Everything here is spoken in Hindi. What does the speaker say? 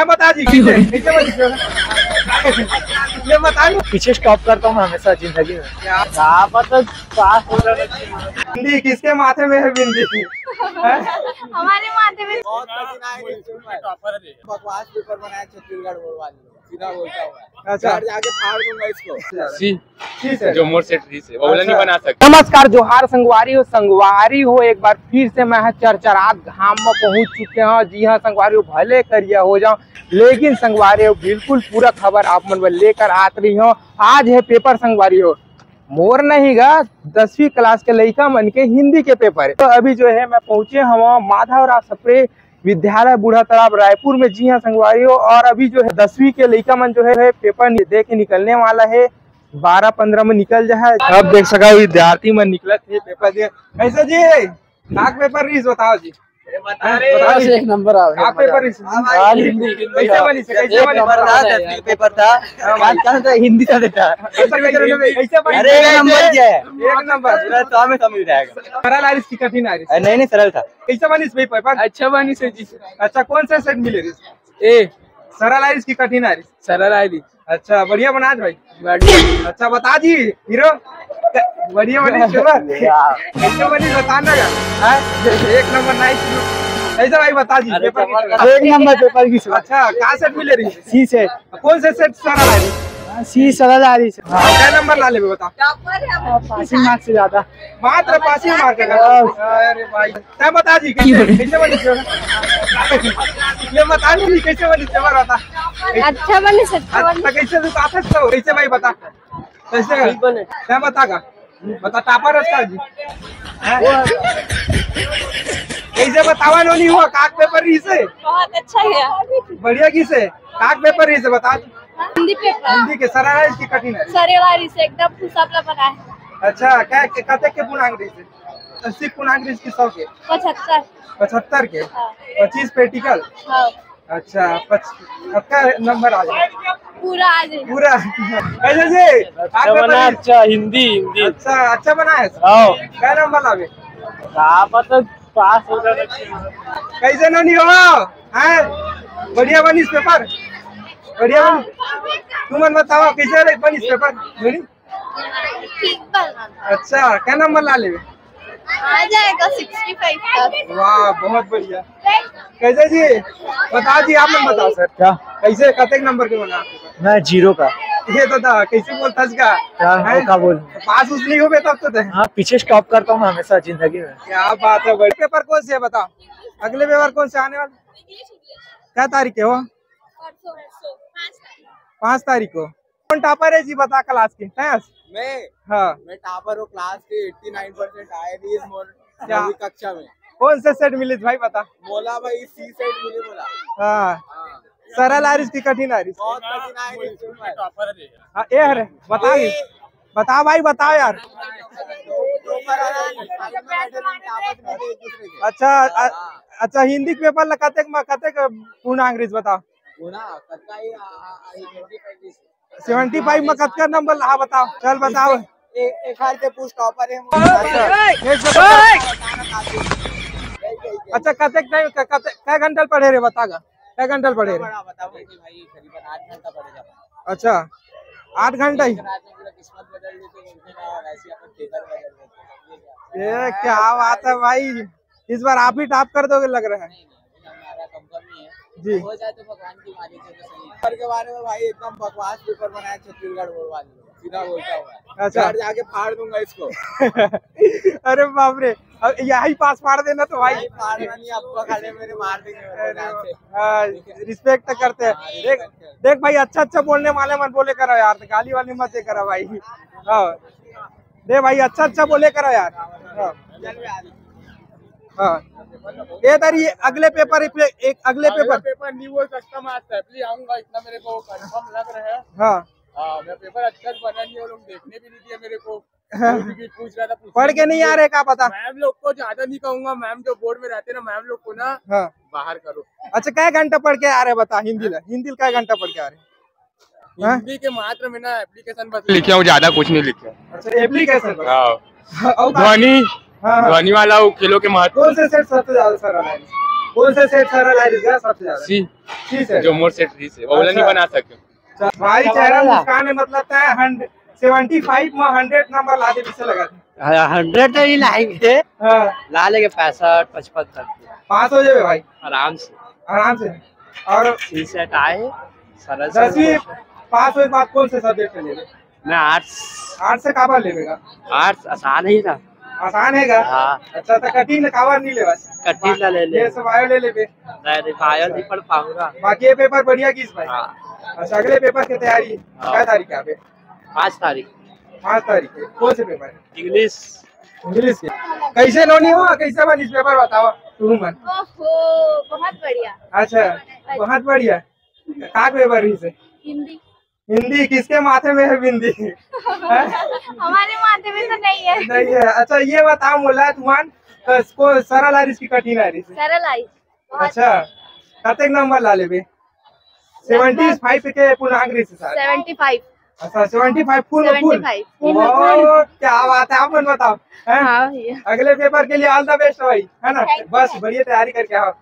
बता जी ये बता पीछे स्टॉप करता हूँ हमेशा जिंदगी में। क्या पता पास हो रहा है। बिंदी किसके माथे में है बिंदी? हमारे माथे में। बहुत बकवास पेपर बनाया छत्तीसगढ़ बोर्ड वाले, सीधा बोलता हुआ। अच्छा आगे फाड़ दूंगा इसको। जो मोर से ट्री से वो वाला नहीं बना सकते। नमस्कार जोहार संगवारी हो एक बार फिर से मैं चरचरात घाम में पहुंच चुके हैं। जी हाँ संगवारी हो, भले करिया हो जाओ लेकिन संगवारी हो बिल्कुल पूरा खबर आप मन लेकर आत रही हो। आज है पेपर संगवारी हो, मोर नहीं गा 10वीं क्लास के लड़का मन के हिंदी के पेपर। तो अभी जो है मैं पहुंचे हम माधवराव सप्रे विद्यालय बूढ़ा तालाब रायपुर में। जी हाँ संगवारी हो, और अभी जो है 10वीं के लड़का मन जो है पेपर दे के निकलने वाला है। 12-15 में निकल जाए। अब देख सका विद्यार्थी मन निकलत है पेपर दे। कैसे जी नाक पेपर रीस बताओ जी? एक नंबर आ नाक पेपर रीस कैसे बनी से कैसे बनी पेपर था हिंदी का देता। कैसे बनी? अरे एक नंबर क्या है? एक नंबर तो में समझ जाएगा। सरल आरिस की कठिन आरिस? नहीं सरल था। कैसे बनी इस पेपर? अच्छा बनी से जी। अच्छा कौन सा सेट मिले रिस? ए सरल आरिस की कठिन आरिस? सरल आरिस। अच्छा बढ़िया बना भाई। बढ़िया। अच्छा बता जी हीरो बढ़िया बनी कैसे बनी बताना का? एक नंबर नाइस। ऐसा भाई बता जी पेपर एक नंबर पेपर की। अच्छा कहाँ सेट मिले रही? सी से। कौन से सेट सरल आरिस? सी सरल आरिस। क्या नंबर ला ले बता? पासिंग मार्क्स से ज्यादा। मात्र पासिंग मार्क का? अरे भाई क्या बता जी कैसे बनी ये बता जी कैसे बनी पेपर बता? अच्छा बने सकता अच्छा कैसे तू काफी हो कैसे भाई बता कैसे बने क्या बतागा? बता टापर है जी कैसे बतावा नहीं हुआ काक पेपर ही से? बहुत अच्छा है। बढ़िया की से काक पेपर ही से बता। हिंदी पेपर हिंदी के सरल है इसकी कठिन है? सरेवारी से एकदम फुसापला बना है। अच्छा क्या कते के पूर्णांक से? 80 पूर्णांक की 100 के 75 के 25 प्रैक्टिकल। अच्छा 75 नंबर आ जाए पूरा आ जाए पूरा। कैसे से अच्छा बना? अच्छा हिंदी अच्छा बना है। क्या नंबर लावे? पता पास हो रहा है। कैसे नहीं हो हैं? बढ़िया बनी इस पेपर? बढ़िया बनी। तुम मन बताओ कैसे बनी इस पेपर? ठीक बना। अच्छा क्या नंबर ला ले? आ जाएगा 65 तक। वाह बहुत बढ़िया। कैसे जी बताओ जी आप मन बताओ सर क्या कैसे कतेक नंबर के बना? मैं 0 का। ये तो था कैसे बोलता इसका क्या बोल पास उस नहीं हो गए तब तो हाँ पीछे स्टॉप करता हूँ हमेशा जिंदगी में। क्या बात है। बड़े पेपर कौन से है बताओ? अगले पेपर कौन से आने वाले? क्या तारीख है वो? 5 तारीख को। कौन टॉपर है जी बता क्लास के? मैं टॉपर हूँ क्लास के। 89% आए थे इस मोर कक्षा में। कौन से सेट मिले भाई बता? बोला भाई सी सेट मिले बोला। हाँ सरल आरिस की कठिन आरिस? बहुत कठिन आए। हाँ ये है बता भाई बताओ यार। अच्छा हिंदी के पेपर कतेक पूर्णांक बताओ? 75 में कतका नंबर ला बताओ? चल बताओ। एक हाल से पूछ टॉपर है। अच्छा कतेक टाइम क्या घंटा पढ़े रे बतागा? क्या घंटा पढ़े रे? अच्छा 8 घंटा ही। ये क्या बात है भाई, इस बार आप ही टॉप कर दोगे लग रहा है जी। हो जाए तो भगवान की मालिक है तो सही। पेपर के बारे में भाई एकदम बकवास पेपर बनाया छत्तीसगढ़ बोर्ड वाले, सीधा बोलता हुआ। अच्छा आगे फाड़ दूंगा इसको। अरे बाप रे, अब यही पास फाड़ देना तो भाई फाड़ना नहीं, आपको खाली मेरे मार देंगे। रिस्पेक्ट करते हैं। देख भाई अच्छा बोलने वाले मत बोले करो यार, गाली वाली मत दे करो भाई। हाँ दे भाई अच्छा बोले करो यार। हाँ ये तारी अगले पेपर अगले पेपर नहीं वो कस्टम आता है प्लीज आऊंगा इतना मेरे को कंफर्म लग रहा है। हाँ मैं पेपर अच्छा बना नहीं, वो लोग देखने भी नहीं दिया मेरे को। पूछ रहा था पढ़ के नहीं आ रहे क्या पता? मैम लोग को ज्यादा नहीं कहूंगा, मैम जो बोर्ड में रहते ना मैम लोग को ना बाहर करो। अच्छा क्या घंटा पढ़ के आ रहे बता? हिंदी क्या घंटा पढ़ के आ रहे? हिंदी के मात्र में ना एप्लीकेशन बस लिखे हूँ, ज्यादा कुछ नहीं लिखे। अच्छा एप्लीकेशन ध्वनि वाला वो खेलों के महत्व। कौन से सेट सबसे ज्यादा सरल है? कौन से सेट सरल है इसका सबसे ज्यादा? सी सी से जो मोर सेट सी से वो वाला नहीं अच्छा। बना सकते। भाई चेहरा मुस्कान है, मतलब 75 में 100 नंबर ला दे किससे लगा थे? 100 तो ही लाएंगे, हाँ ला लेंगे 65-55 तक पास हो जाए भाई आराम से। आराम से। और सी सेट आए सरल 10वीं पास हुए के बाद कौन से सब्जेक्ट ले? मैं आर्ट्स। आर्ट्स से काबर लेगा? आर्ट्स आसान ही ना। आसान है का? हाँ। अच्छा तो कठिन काबर नहीं लेवा? कठिन ना ले ले, ये सब आयो ले लेबे। नहीं पाया नहीं पढ़ पाऊंगा। बाकी ये पेपर बढ़िया किस भाई? हाँ। अच्छा अगले पेपर की तैयारी क्या तारीख है? 5 तारीख 5 तारीख है। कौन से पेपर है? इंग्लिश। इंग्लिश के। कैसे नोनी हुआ, कैसे बन इस पेपर बताओ तुम मन? ओहो बहुत बढ़िया। अच्छा बहुत बढ़िया। का पेपर है इसे? हिंदी। हिंदी किसके माथे में है बिंदी? हमारे माथे में तो नहीं है। नहीं है। अच्छा ये बताओ मोला तुमान को सरल है इसकी कठिन है? सरल आई। अच्छा कतेक नंबर ला लेबे? 75 के पूर्णांक से साथ। 75। अच्छा 75 फुल फुल। 75। क्या बात है, आप मन बताओ हैं? हाँ भैया। अगले पेपर के लिए ऑल द बेस्ट भाई, है ना? बस बढ़िया तैयारी करके आओ।